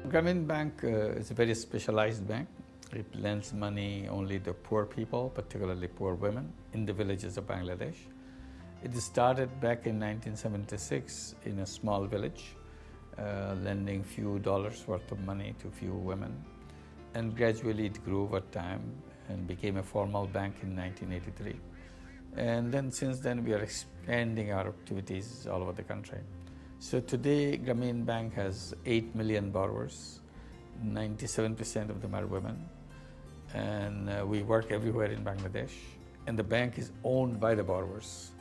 Grameen Bank is a very specialized bank. It lends money only to poor people, particularly poor women, in the villages of Bangladesh. It started back in 1976 in a small village, lending few dollars worth of money to few women. And gradually it grew over time and became a formal bank in 1983. And then since then we are expanding our activities all over the country. So today Grameen Bank has 8 million borrowers, 97% of them are women, and we work everywhere in Bangladesh, and the bank is owned by the borrowers.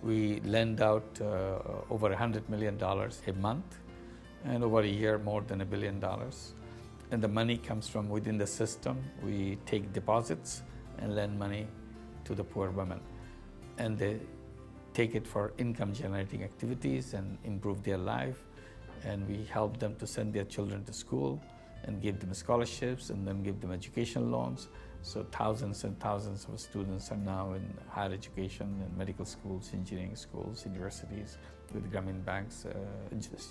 We lend out over $100 million a month, and over a year more than $1 billion. And the money comes from within the system. We take deposits and lend money to the poor women, and they take it for income generating activities and improve their life, and we help them to send their children to school and give them scholarships and then give them education loans. So thousands and thousands of students are now in higher education in medical schools, engineering schools, universities with Grameen Bank's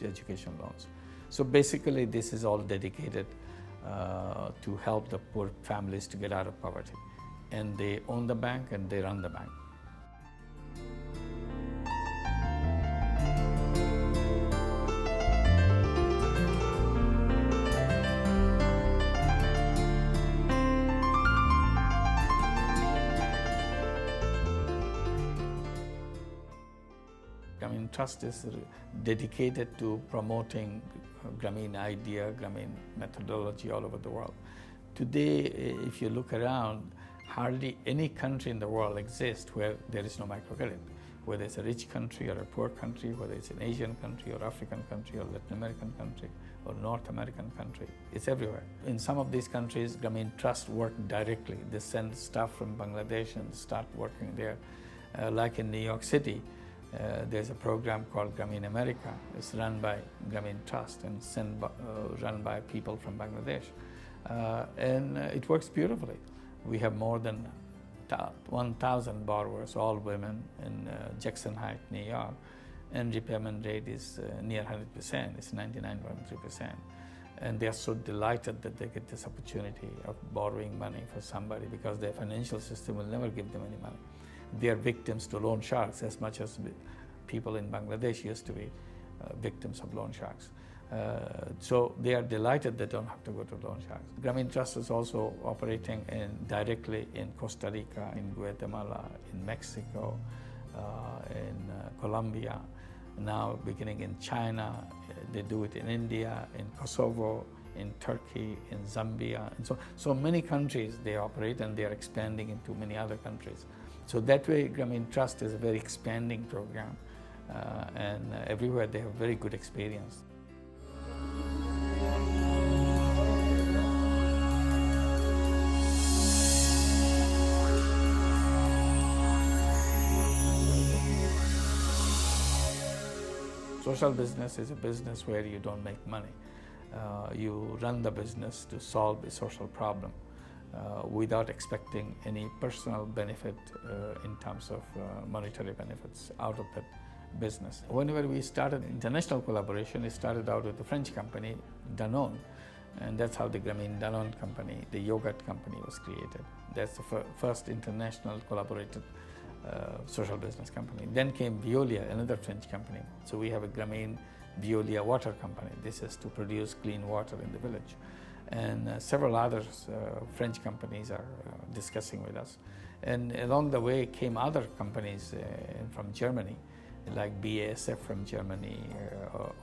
education loans. So basically this is all dedicated to help the poor families to get out of poverty. And they own the bank and they run the bank. Grameen Trust is dedicated to promoting Grameen idea, Grameen methodology all over the world. Today, if you look around, hardly any country in the world exists where there is no microcredit. Whether it's a rich country or a poor country, whether it's an Asian country or African country or Latin American country or North American country, it's everywhere. In some of these countries, Grameen Trust work directly. They send staff from Bangladesh and start working there. Like in New York City, there's a program called GRAMEEN America. It's run by Grameen Trust and run by people from Bangladesh. And it works beautifully. We have more than 1,000 borrowers, all women, in Jackson Heights, New York, and repayment rate is near 100%. It's 99.3%. And they are so delighted that they get this opportunity of borrowing money for somebody, because their financial system will never give them any money. They are victims to loan sharks as much as people in Bangladesh used to be victims of loan sharks. So they are delighted they don't have to go to loan sharks. Grameen Trust is also operating directly in Costa Rica, in Guatemala, in Mexico, in Colombia, now beginning in China. They do it in India, in Kosovo, in Turkey, in Zambia, and so many countries they operate, and they are expanding into many other countries. So that way, Grameen Trust is a very expanding program, and everywhere they have very good experience. Social business is a business where you don't make money. You run the business to solve a social problem without expecting any personal benefit in terms of monetary benefits out of that business. Whenever we started international collaboration, it started out with the French company, Danone, and that's how the Grameen Danone company, the yogurt company, was created. That's the first international collaborated social business company. Then came Veolia, another French company. So we have a Grameen Veolia water company. This is to produce clean water in the village. And several other French companies are discussing with us. And along the way came other companies from Germany, like BASF from Germany,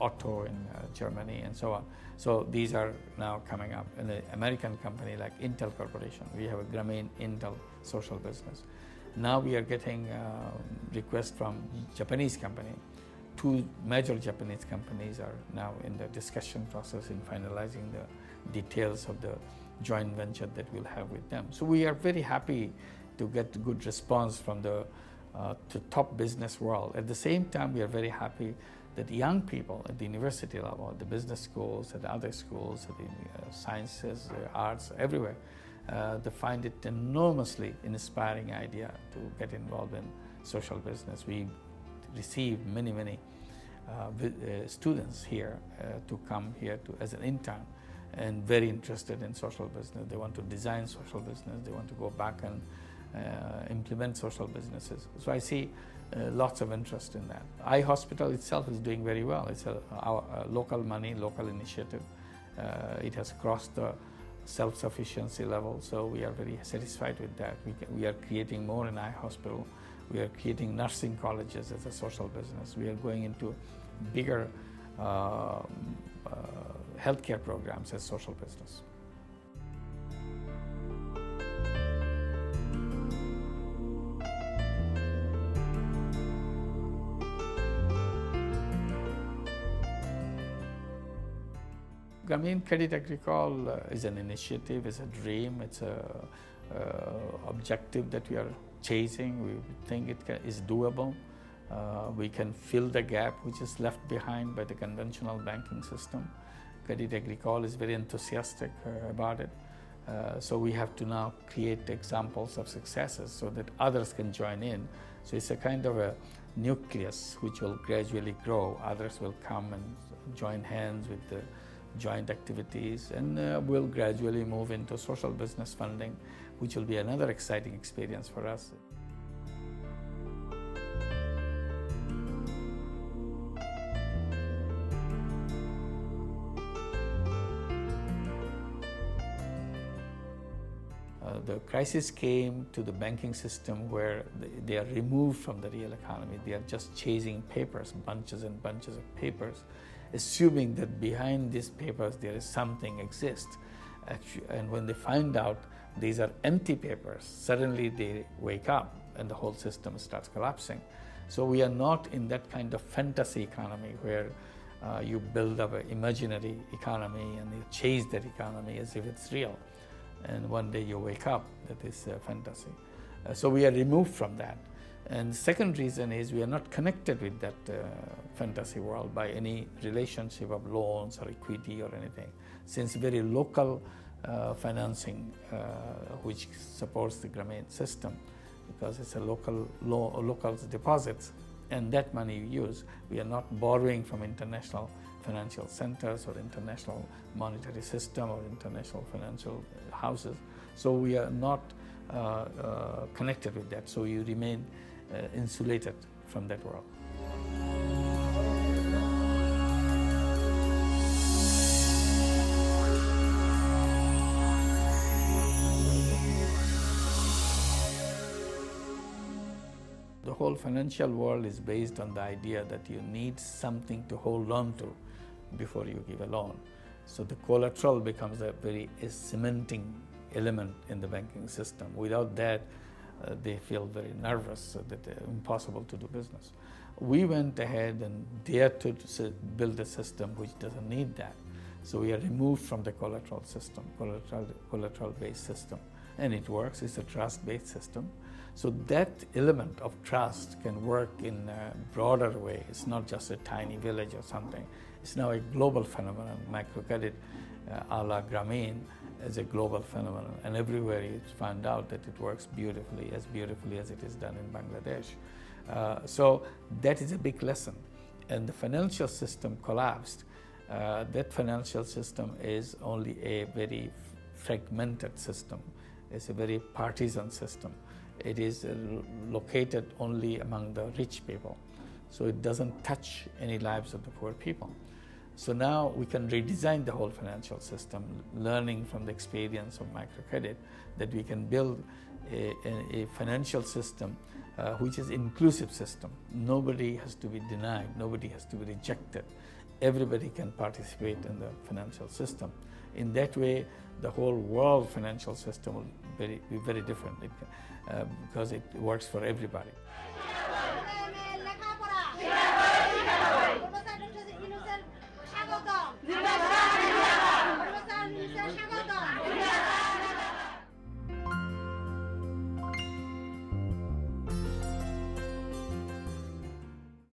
Otto in Germany, and so on. So these are now coming up. And an American company like Intel Corporation, we have a Grameen Intel social business. Now we are getting requests from Japanese company. 2 major Japanese companies are now in the discussion process in finalizing the details of the joint venture that we'll have with them. So we are very happy to get good response from the top business world. At the same time, we are very happy that young people at the university level, at the business schools, at the other schools, at the sciences, arts, everywhere, they find it enormously inspiring idea to get involved in social business. We receive many students here to come here as an intern and very interested in social business. They want to design social business. They want to go back and implement social businesses. So I see lots of interest in that. Eye Hospital itself is doing very well. It's our local money, local initiative. It has crossed the self-sufficiency level, so we are very satisfied with that. We are creating more in Eye Hospital. We are creating nursing colleges as a social business. We are going into bigger healthcare programs as social business. Grameen Credit Agricole is an initiative, it's a dream, it's an objective that we are chasing. We think it is doable. We can fill the gap which is left behind by the conventional banking system. Credit Agricole is very enthusiastic about it. So we have to now create examples of successes so that others can join in. So it's a kind of a nucleus which will gradually grow. Others will come and join hands with the joint activities, and we'll gradually move into social business funding, which will be another exciting experience for us. The crisis came to the banking system where they are removed from the real economy. They are just chasing papers, bunches and bunches of papers, assuming that behind these papers there is something exists. And when they find out these are empty papers, suddenly they wake up and the whole system starts collapsing. So we are not in that kind of fantasy economy where you build up an imaginary economy and you chase that economy as if it's real. And one day you wake up that is fantasy. So we are removed from that. And the second reason is we are not connected with that fantasy world by any relationship of loans or equity or anything. Since very local financing which supports the Grameen system, because it's a local deposits, and that money you use, we are not borrowing from international financial centers or international monetary system or international financial houses. So we are not connected with that. So you remain insulated from that world. The whole financial world is based on the idea that you need something to hold on to before you give a loan. So the collateral becomes a very cementing element in the banking system. Without that, they feel very nervous, so that it's impossible to do business. We went ahead and dared to build a system which doesn't need that. So we are removed from the collateral system, collateral-based system. And it works, it's a trust-based system. So that element of trust can work in a broader way. It's not just a tiny village or something. It's now a global phenomenon. Microcredit a la Grameen is a global phenomenon. And everywhere you find out that it works beautifully as it is done in Bangladesh. So that is a big lesson. And the financial system collapsed. That financial system is only a very fragmented system. It's a very partisan system. It is located only among the rich people. So it doesn't touch any lives of the poor people. So now we can redesign the whole financial system, learning from the experience of microcredit, that we can build a financial system which is inclusive system. Nobody has to be denied, nobody has to be rejected. Everybody can participate in the financial system. In that way, the whole world financial system will be very different because it works for everybody.